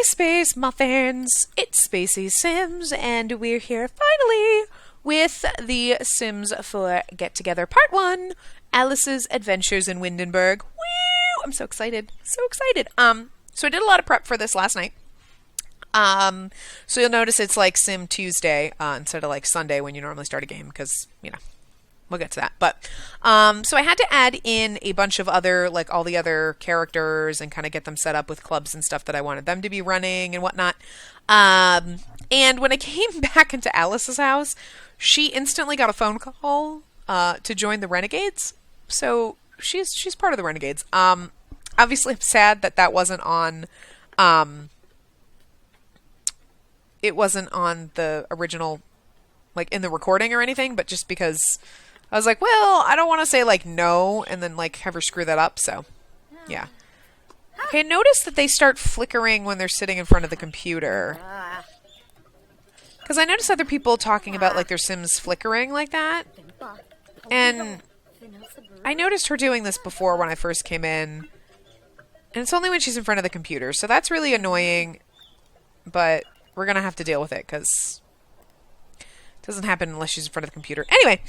Space Muffins, it's Spacey Sims, and we're here finally with the Sims 4 Get Together Part 1, Alice's Adventures in Windenburg. Woo! I'm so excited. So excited. So I did a lot of prep for this last night. So you'll notice it's like Sim Tuesday, instead of like Sunday when you normally start a game, because, you know, we'll get to that. But, so I had to add in a bunch of other, like all the other characters and kind of get them set up with clubs and stuff that I wanted them to be running and whatnot. And when I came back into Alice's house, she instantly got a phone call, to join the Renegades. So she's part of the Renegades. Obviously I'm sad that wasn't on, it wasn't on the original, like in the recording or anything, but just because I was like, well, I don't want to say like no and then like have her screw that up. So yeah. Okay, notice that they start flickering when they're sitting in front of the computer. Because I noticed other people talking about like their Sims flickering like that. And I noticed her doing this before when I first came in. And it's only when she's in front of the computer. So that's really annoying. But we're going to have to deal with it because it doesn't happen unless she's in front of the computer. Anyway,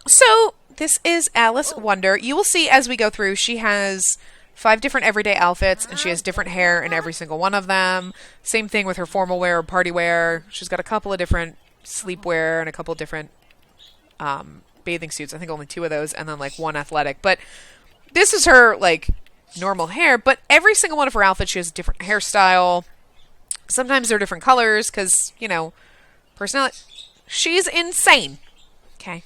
so this is Alice Wonder. You will see as we go through, she has 5 different everyday outfits and she has different hair in every single one of them. Same thing with her formal wear or party wear. She's got a couple of different sleepwear and a couple of different bathing suits. I think only 2 of those and then like 1 athletic. But this is her like normal hair, but every single one of her outfits, she has a different hairstyle. Sometimes they're different colors because, you know, personality. She's insane. Okay.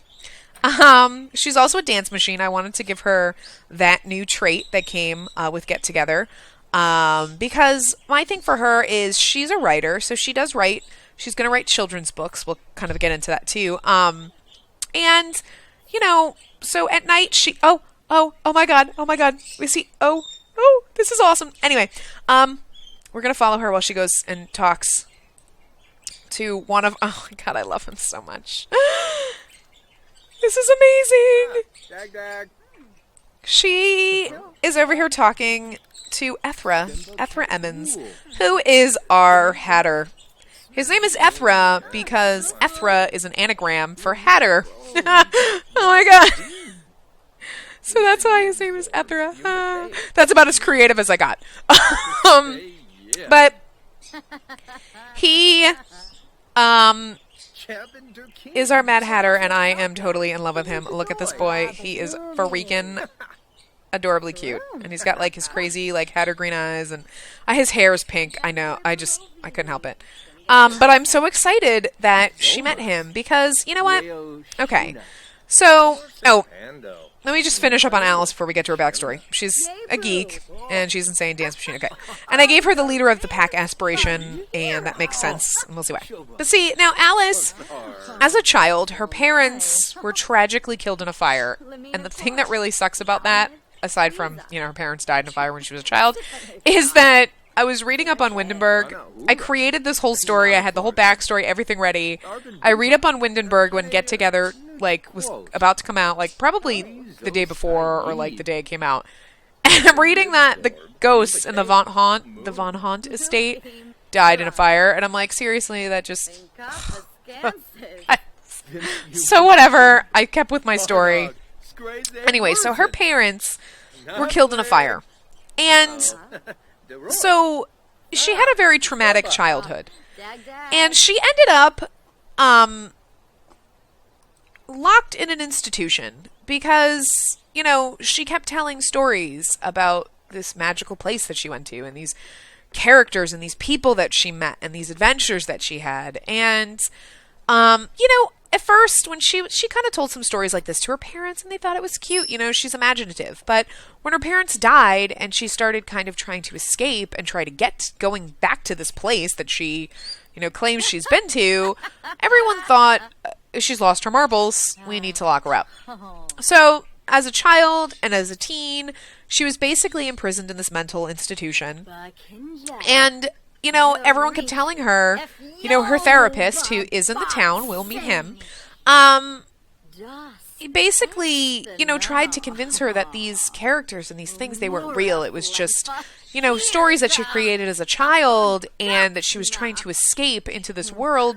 She's also a dance machine. I wanted to give her that new trait that came with Get Together. Because my thing for her is she's a writer, so she does write. She's going to write children's books. We'll kind of get into that too. And, you know, so at night she... Oh my God. We see... Oh, this is awesome. Anyway, we're going to follow her while she goes and talks to one of... Oh, my God, I love him so much. This is amazing. Dag. She is over here talking to Ethra Emmons, who is our Hatter. His name is Ethra because Ethra is an anagram for Hatter. Oh, my God. So that's why his name is Ethra. That's about as creative as I got. But he is our Mad Hatter, and I am totally in love with him. Look at this boy. He is freaking adorably cute. And he's got like his crazy like Hatter green eyes, and his hair is pink. I know. I couldn't help it. But I'm so excited that she met him because, you know what? Okay. So, let me just finish up on Alice before we get to her backstory. She's a geek, and she's insane dance machine. Okay. And I gave her the leader of the pack aspiration, and that makes sense. And we'll see why. But see, now Alice, as a child, her parents were tragically killed in a fire. And the thing that really sucks about that, aside from, you know, her parents died in a fire when she was a child, is that I was reading up on Windenburg. I created this whole story. I had the whole backstory, everything ready. I read up on Windenburg when Get Together, like, was about to come out, like, probably the day before or, like, the day it came out. And I'm reading that the ghosts in the Von Haunt estate died in a fire. And I'm like, seriously, that just... So whatever. I kept with my story. Anyway, so her parents were killed in a fire. And... so she had a very traumatic childhood. And she ended up locked in an institution because, you know, she kept telling stories about this magical place that she went to and these characters and these people that she met and these adventures that she had. And, you know, at first when she kind of told some stories like this to her parents and they thought it was cute, you know, she's imaginative. But when her parents died and she started kind of trying to escape and try to get going back to this place that she, you know, claims she's been to, everyone thought she's lost her marbles. We need to lock her up. So as a child and as a teen, she was basically imprisoned in this mental institution. And, you know, everyone kept telling her, you know, her therapist, who is in the town, we'll meet him, he basically, you know, tried to convince her that these characters and these things, they weren't real. It was just, stories that she created as a child, and that she was trying to escape into this world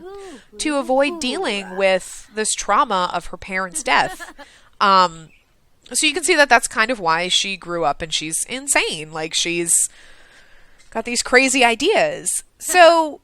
to avoid dealing with this trauma of her parents' death. So you can see that that's kind of why she grew up and she's insane. Like, she's got these crazy ideas. So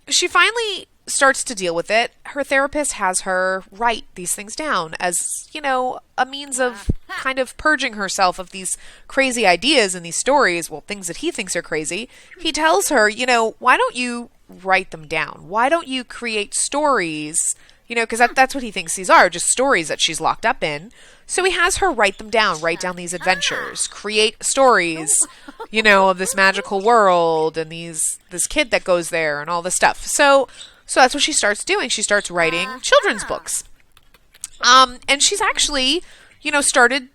she finally starts to deal with it. Her therapist has her write these things down as, a means of kind of purging herself of these crazy ideas and these stories, well, things that he thinks are crazy. He tells her, why don't you write them down? Why don't you create stories? Because that's what he thinks these are, just stories that she's locked up in. So he has her write them down, write down these adventures, create stories, of this magical world and this kid that goes there and all this stuff. So that's what she starts doing. She starts writing children's books. And she's actually, started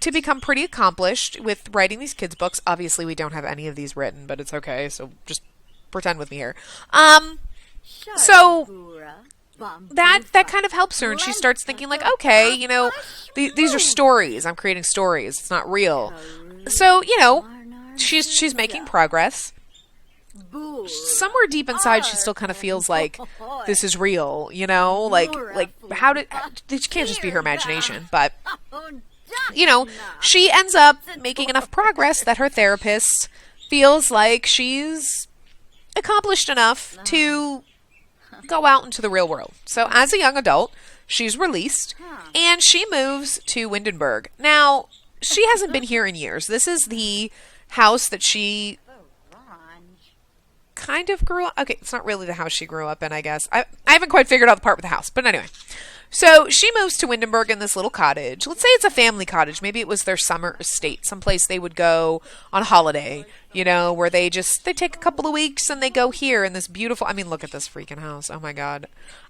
to become pretty accomplished with writing these kids' books. Obviously, we don't have any of these written, but it's okay. So just pretend with me here. So that kind of helps her, and she starts thinking like, okay, these are stories. I'm creating stories. It's not real. So, she's making progress. Somewhere deep inside, she still kind of feels like this is real, like how did it can't just be her imagination, but she ends up making enough progress that her therapist feels like she's accomplished enough to go out into the real world. So as a young adult, she's released and she moves to Windenburg. Now, she hasn't been here in years. This is the house that she kind of grew up. Okay, it's not really the house she grew up in, I guess. I haven't quite figured out the part with the house, but anyway. So she moves to Windenburg in this little cottage. Let's say it's a family cottage. Maybe it was their summer estate, someplace they would go on holiday, where they take a couple of weeks and they go here in this beautiful, look at this freaking house. Oh my God.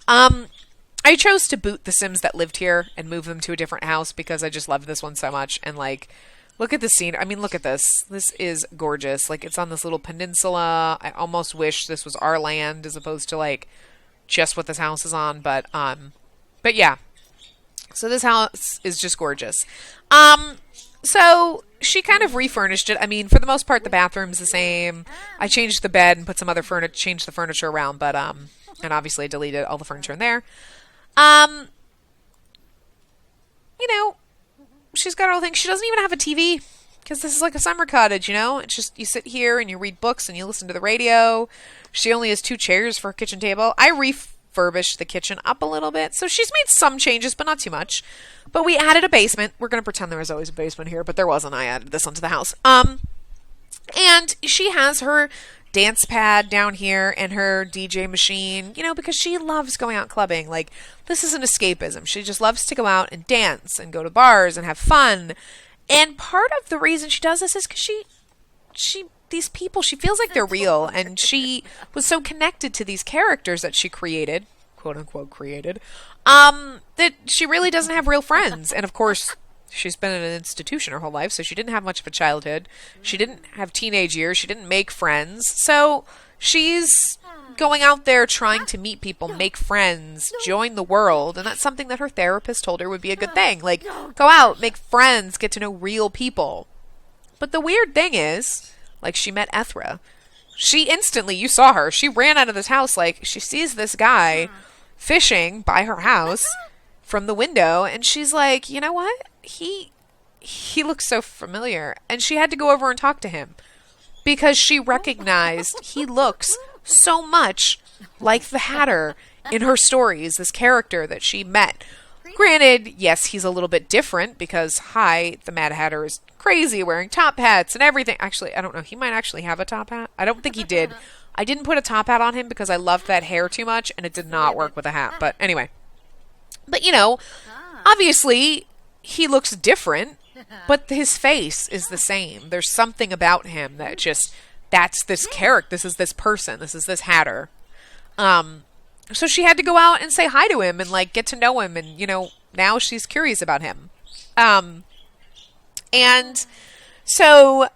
I chose to boot the Sims that lived here and move them to a different house because I just love this one so much. And look at the scene. Look at this. This is gorgeous. It's on this little peninsula. I almost wish this was our land as opposed to just what this house is on. But yeah. So this house is just gorgeous. So she kind of refurnished it. For the most part, the bathroom's the same. I changed the bed and put some other changed the furniture around, but and obviously I deleted all the furniture in there. She's got all things. She doesn't even have a TV because this is like a summer cottage, It's just you sit here and you read books and you listen to the radio. She only has 2 chairs for a kitchen table. I refurbished the kitchen up a little bit, so she's made some changes, but not too much. But we added a basement. We're going to pretend there was always a basement here, but there wasn't. I added this onto the house. And she has her dance pad down here and her DJ machine, because she loves going out clubbing. This is an escapism. She just loves to go out and dance and go to bars and have fun. And part of the reason she does this is because these people, she feels like they're real, and she was so connected to these characters that she created, quote unquote created, that she really doesn't have real friends. And of course, she's been in an institution her whole life, so she didn't have much of a childhood. She didn't have teenage years. She didn't make friends. So she's going out there trying to meet people, make friends, join the world. And that's something that her therapist told her would be a good thing. Go out, make friends, get to know real people. But the weird thing is, she met Ethra. She instantly, you saw her, she ran out of this house. She sees this guy fishing by her house from the window, and she's like, you know what? He looks so familiar. And she had to go over and talk to him because she recognized he looks so much like the Hatter in her stories, this character that she met. Granted, yes, he's a little bit different because, the Mad Hatter is crazy, wearing top hats and everything. Actually, I don't know. He might actually have a top hat. I don't think he did. I didn't put a top hat on him because I loved that hair too much, and it did not work with a hat. But anyway. But, obviously, he looks different, but his face is the same. There's something about him that that's this character. This is this person. This is this Hatter. So she had to go out and say hi to him and get to know him, and now she's curious about him. And so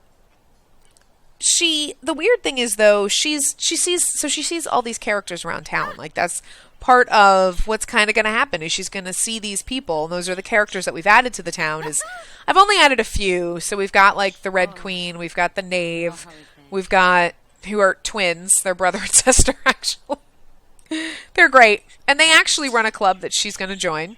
the weird thing is though, she sees all these characters around town. That's part of what's kind of going to happen is she's going to see these people, and those are the characters that we've added to the town. Is I've only added a few, so we've got like the Red Queen, we've got the Knave, we've got who are twins, they're brother and sister actually. They're great, and they actually run a club that she's going to join.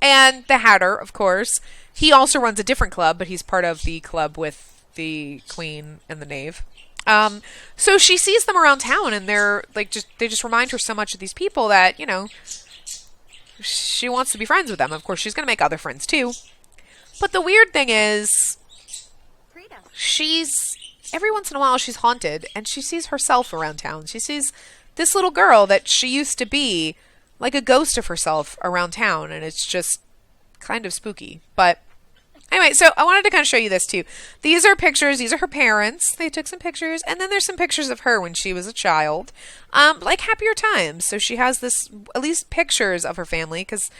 And the Hatter, of course, he also runs a different club, but he's part of the club with the Queen and the Knave. So she sees them around town, and they're like they just remind her so much of these people that, you know, she wants to be friends with them. Of course, she's going to make other friends too. But the weird thing is, she's every once in a while she's haunted, and she sees herself around town. She sees this little girl that she used to be, like a ghost of herself around town, and it's just kind of spooky. But anyway, so I wanted to kind of show you this too. These are pictures. These are her parents. They took some pictures, and then there's some pictures of her when she was a child, like happier times. So she has this, at least pictures of her family, because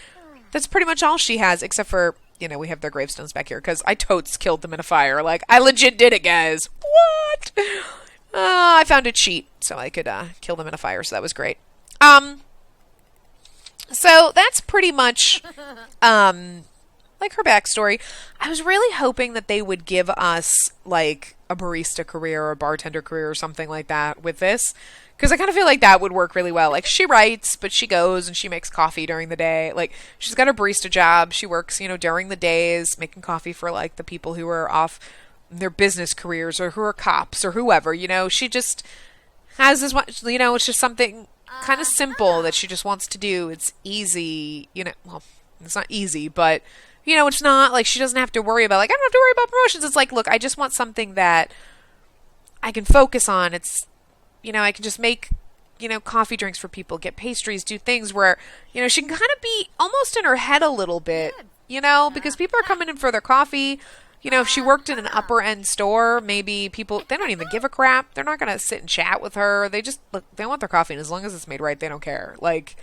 that's pretty much all she has, except for, you know, we have their gravestones back here, because I totes killed them in a fire. Like, I legit did it, guys. What? I found a cheat so I could kill them in a fire, so that was great. So that's pretty much like her backstory. I was really hoping that they would give us like a barista career or a bartender career or something like that with this, because I kind of feel like that would work really well. Like, she writes, but she goes and she makes coffee during the day. Like, she's got a barista job. She works, you know, during the days making coffee for like the people who are off their business careers or who are cops or whoever, you know. She just has as much, you know, it's just something kind of simple that she just wants to do. It's easy, you know. Well, it's not easy, but, you know, it's not like she doesn't have to worry about, like, I don't have to worry about promotions. It's like, look, I just want something that I can focus on. It's, you know, I can just make, you know, coffee drinks for people, get pastries, do things where, you know, she can kind of be almost in her head a little bit, you know, because people are coming in for their coffee. You know, if she worked in an upper end store, maybe people, they don't even give a crap. They're not going to sit and chat with her. They just, look, they want their coffee, and as long as it's made right, they don't care. Like,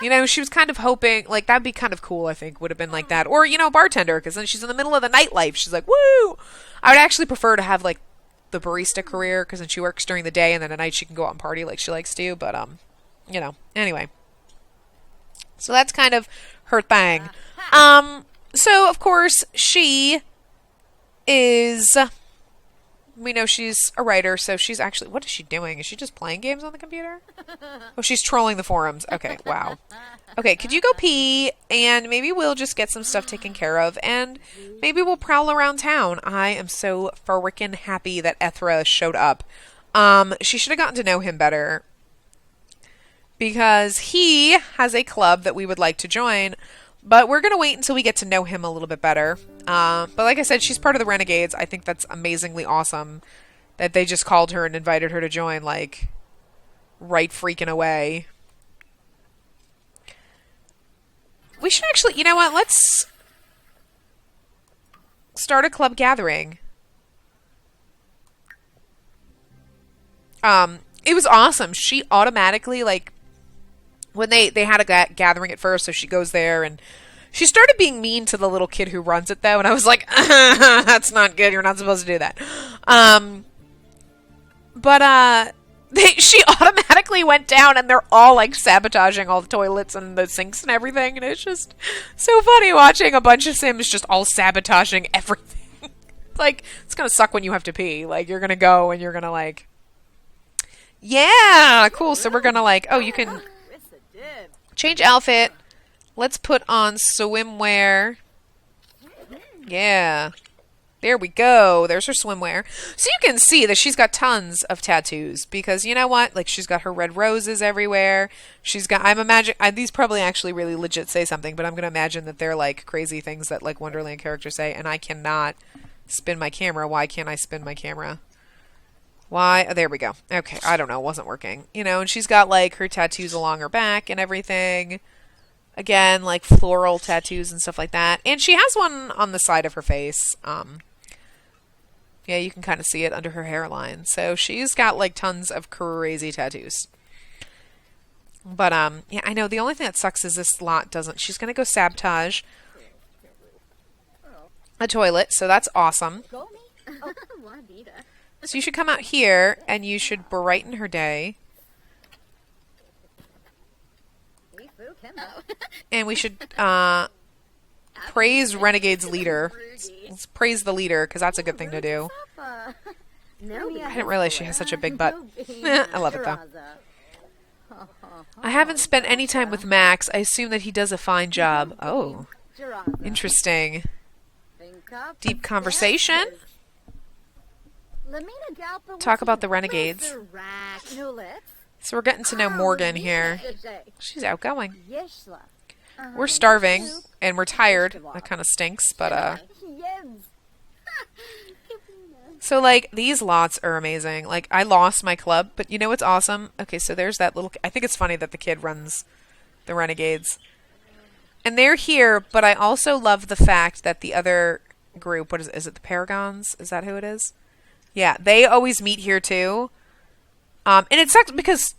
you know, she was kind of hoping, like, that'd be kind of cool, I think, would have been like that. Or, you know, bartender, because then she's in the middle of the nightlife. She's like, woo! I would actually prefer to have, like, the barista career, because then she works during the day, and then at night she can go out and party like she likes to. But, you know, anyway. So that's kind of her thing. So, of course, she is, we know she's a writer, so she's actually, what is she doing? Is she just playing games on the computer? Oh, she's trolling the forums. Okay, wow. Okay, could you go pee, and maybe we'll just get some stuff taken care of, and maybe we'll prowl around town. I am so frickin' happy that Ethra showed up. She should have gotten to know him better, because he has a club that we would like to join. But we're going to wait until we get to know him a little bit better. But like I said, she's part of the Renegades. I think that's amazingly awesome that they just called her and invited her to join, like, right freaking away. We should actually, you know what, let's start a club gathering. It was awesome. She automatically, like, when they had a gathering at first, so she goes there, and she started being mean to the little kid who runs it, though, and I was like, that's not good, you're not supposed to do that. She automatically went down, and they're all, like, sabotaging all the toilets and the sinks and everything, and it's just so funny watching a bunch of Sims just all sabotaging everything. Like, it's gonna suck when you have to pee. Like, you're gonna go, and you're gonna, like, yeah, cool, so we're gonna, like, oh, you can change outfit. Let's put on swimwear. Yeah. There we go. There's her swimwear. So you can see that she's got tons of tattoos, because you know what? Like, she's got her red roses everywhere. She's got, I'm imagining, these probably actually really legit say something, but I'm going to imagine that they're like crazy things that like Wonderland characters say, and I cannot spin my camera. Why can't I spin my camera? Why? Oh, there we go. Okay, I don't know. It wasn't working. You know, and she's got, like, her tattoos along her back and everything. Again, like, floral tattoos and stuff like that. And she has one on the side of her face. Yeah, you can kind of see it under her hairline. So she's got, like, tons of crazy tattoos. But, yeah, I know. The only thing that sucks is this lot doesn't. She's going to go sabotage a toilet, so that's awesome. So you should come out here, and you should brighten her day. And we should praise Renegade's leader. Let's praise the leader, because that's a good thing to do. I didn't realize she has such a big butt. I love it, though. I haven't spent any time with Max. I assume that he does a fine job. Oh, interesting. Deep conversation. Talk about the Renegades. So we're getting to know Morgan here. She's outgoing. We're starving, and we're tired. That kind of stinks, but, So, like, these lots are amazing. Like, I lost my club, but you know what's awesome? Okay, so there's that little... I think it's funny that the kid runs the Renegades. And they're here, but I also love the fact that the other group... What is it, the Paragons? Is that who it is? Yeah, they always meet here, too. And it sucks because...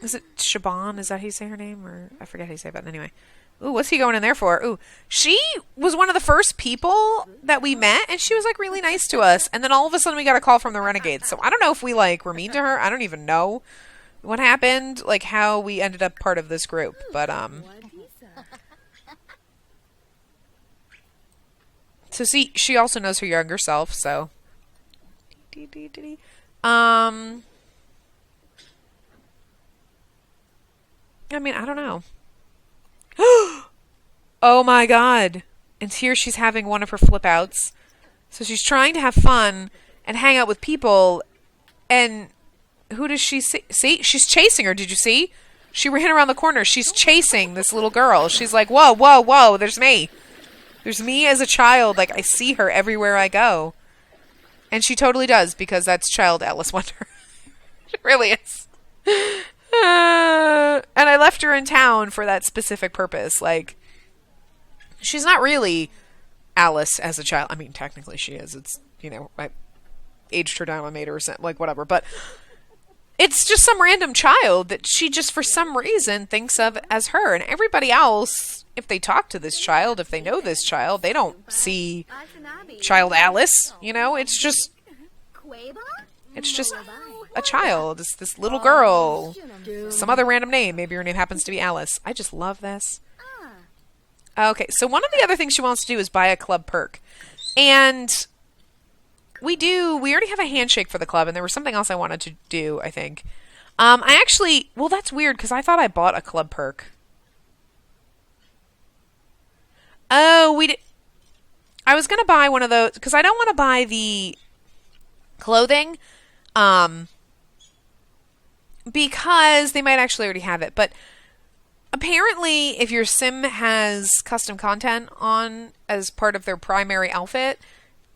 Is it Shaban? Is that how you say her name? Or I forget how you say it, but anyway. Ooh, what's he going in there for? Ooh, she was one of the first people that we met, and she was, like, really nice to us. And then all of a sudden we got a call from the Renegades. So I don't know if we, like, were mean to her. I don't even know what happened, like, how we ended up part of this group. But, So, see, she also knows her younger self, so... I mean, I don't know. Oh my god. And here she's having one of her flip outs. So she's trying to have fun and hang out with people. And who does she see? See? She's chasing her. Did you see? She ran around the corner. She's chasing this little girl. She's like, whoa, whoa, whoa, there's me. There's me as a child. Like, I see her everywhere I go. And she totally does, because that's child Alice Wonder. She really is. And I left her in town for that specific purpose. Like, she's not really Alice as a child. I mean, technically she is. It's, you know, I aged her down, I made her, like, whatever. But it's just some random child that she just, for some reason, thinks of as her. And everybody else, if they talk to this child, if they know this child, they don't see child Alice. You know, it's just a child. It's this little girl. Some other random name. Maybe her name happens to be Alice. I just love this. Okay, so one of the other things she wants to do is buy a club perk. And we already have a handshake for the club, and there was something else I wanted to do, I think. Well, that's weird, because I thought I bought a club perk. Oh, I was going to buy one of those, because I don't want to buy the clothing, because they might actually already have it. But apparently, if your sim has custom content on as part of their primary outfit,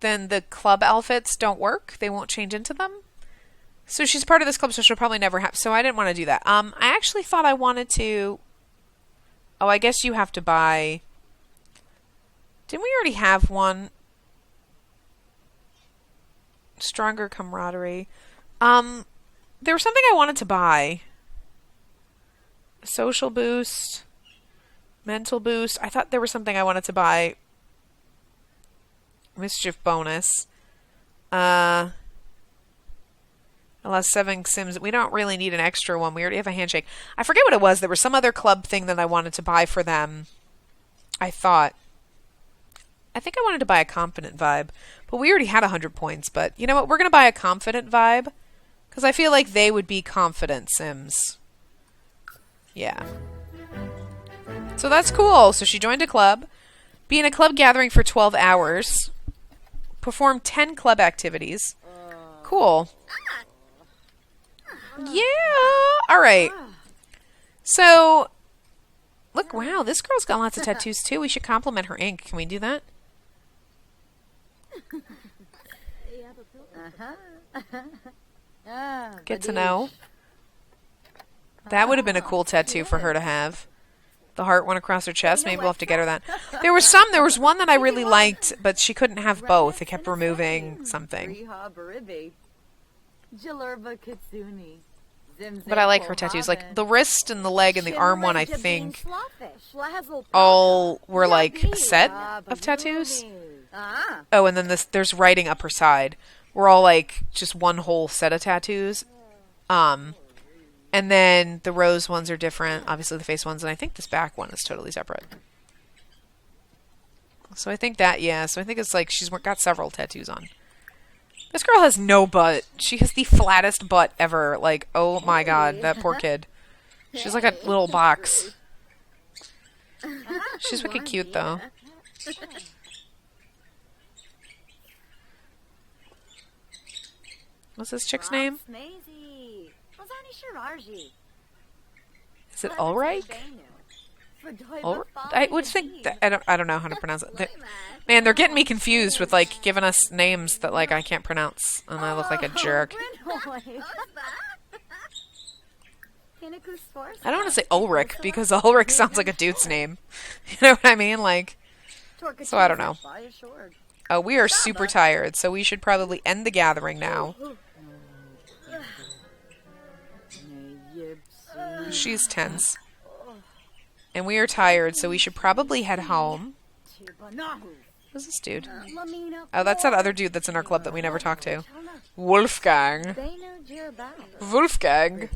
then the club outfits don't work. They won't change into them. So she's part of this club, so she'll probably never have... So I didn't want to do that. I actually thought I wanted to... Oh, I guess you have to buy... Didn't we already have one? Stronger camaraderie. There was something I wanted to buy. Social boost. Mental boost. I thought there was something I wanted to buy. Mischief bonus. Allows 7 sims. We don't really need an extra one. We already have a handshake. I forget what it was. There was some other club thing that I wanted to buy for them. I think I wanted to buy a confident vibe. But we already had 100 points. But you know what? We're going to buy a confident vibe. Because I feel like they would be confident sims. Yeah. So that's cool. So she joined a club. Be in a club gathering for 12 hours. Perform 10 club activities. Cool. Yeah. All right. So, look, wow, this girl's got lots of tattoos too. We should compliment her ink. Can we do that? Get to know. That would have been a cool tattoo for her to have. The heart went across her chest. Maybe we'll have to get her that. There was one that I really liked, but she couldn't have both. It kept removing something. But I like her tattoos. Like, the wrist and the leg and the arm one, I think, all were like a set of tattoos. Oh, and then there's writing up her side. We're all like just one whole set of tattoos. And then the rose ones are different. Obviously the face ones. And I think this back one is totally separate. So I think that, yeah. So I think it's like she's got several tattoos on. This girl has no butt. She has the flattest butt ever. Like, oh my god, that poor kid. She's like a little box. She's wicked cute, though. What's this chick's name? Is it Ulrich? I would think that, I don't know how to pronounce it. Man, they're getting me confused with like giving us names that like I can't pronounce, and I look like a jerk. I don't want to say Ulrich because Ulrich sounds like a dude's name. You know what I mean? Like, so I don't know. Oh, we are super tired, so we should probably end the gathering now. She's tense. And we are tired, so we should probably head home. Who's this dude? Oh, that's that other dude that's in our club that we never talk to. Wolfgang. Wolfgang.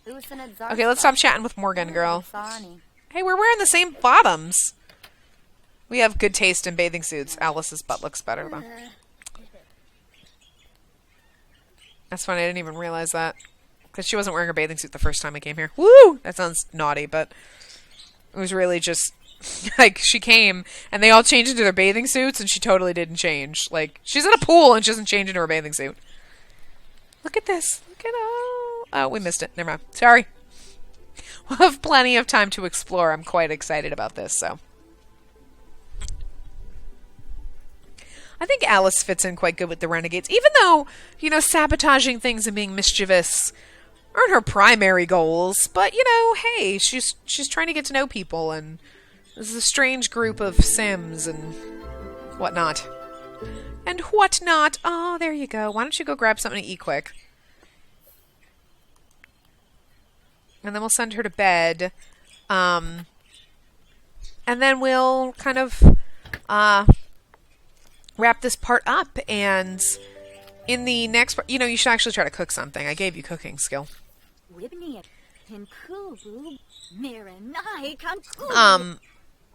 Okay, let's stop chatting with Morgan, girl. Hey, we're wearing the same bottoms. We have good taste in bathing suits. Alice's butt looks better, though. That's funny, I didn't even realize that. Because she wasn't wearing a bathing suit the first time I came here. Woo! That sounds naughty, but it was really just, like, she came, and they all changed into their bathing suits, and she totally didn't change. Like, she's in a pool, and she doesn't change into her bathing suit. Look at this. Look at, oh, we missed it. Never mind. Sorry. We'll have plenty of time to explore. I'm quite excited about this, so. I think Alice fits in quite good with the Renegades, even though, you know, sabotaging things and being mischievous aren't her primary goals. But, you know, hey, she's trying to get to know people, and this is a strange group of Sims and whatnot. And whatnot. Oh, there you go. Why don't you go grab something to eat quick? And then we'll send her to bed. And then we'll kind of wrap this part up. And in the next part, you know, you should actually try to cook something. I gave you cooking skill.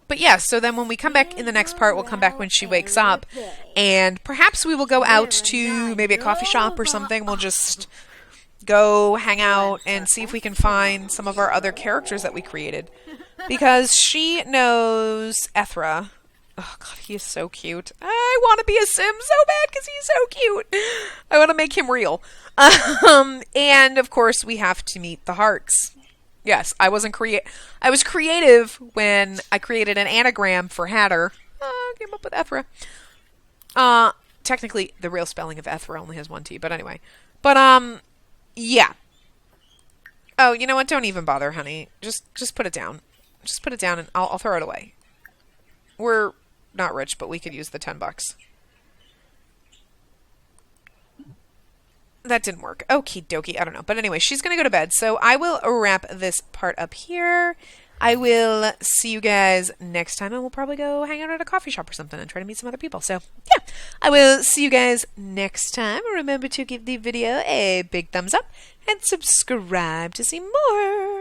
But yeah, so then when we come back in the next part, we'll come back when she wakes up. And perhaps we will go out to maybe a coffee shop or something. We'll just go hang out and see if we can find some of our other characters that we created. Because she knows Ethra. Oh, God, he is so cute. I want to be a Sim so bad because he's so cute. I want to make him real. And, of course, we have to meet the hearts. Yes, I was creative when I created an anagram for Hatter. Came up with Ethra. Technically, the real spelling of Ethra only has one T, but anyway. But, yeah. Oh, you know what? Don't even bother, honey. Just put it down. Just put it down and I'll throw it away. We're not rich, but we could use the $10. That didn't work. Okie dokie. I don't know. But anyway, she's going to go to bed. So I will wrap this part up here. I will see you guys next time, and we'll probably go hang out at a coffee shop or something and try to meet some other people. So, yeah, I will see you guys next time. Remember to give the video a big thumbs up and subscribe to see more.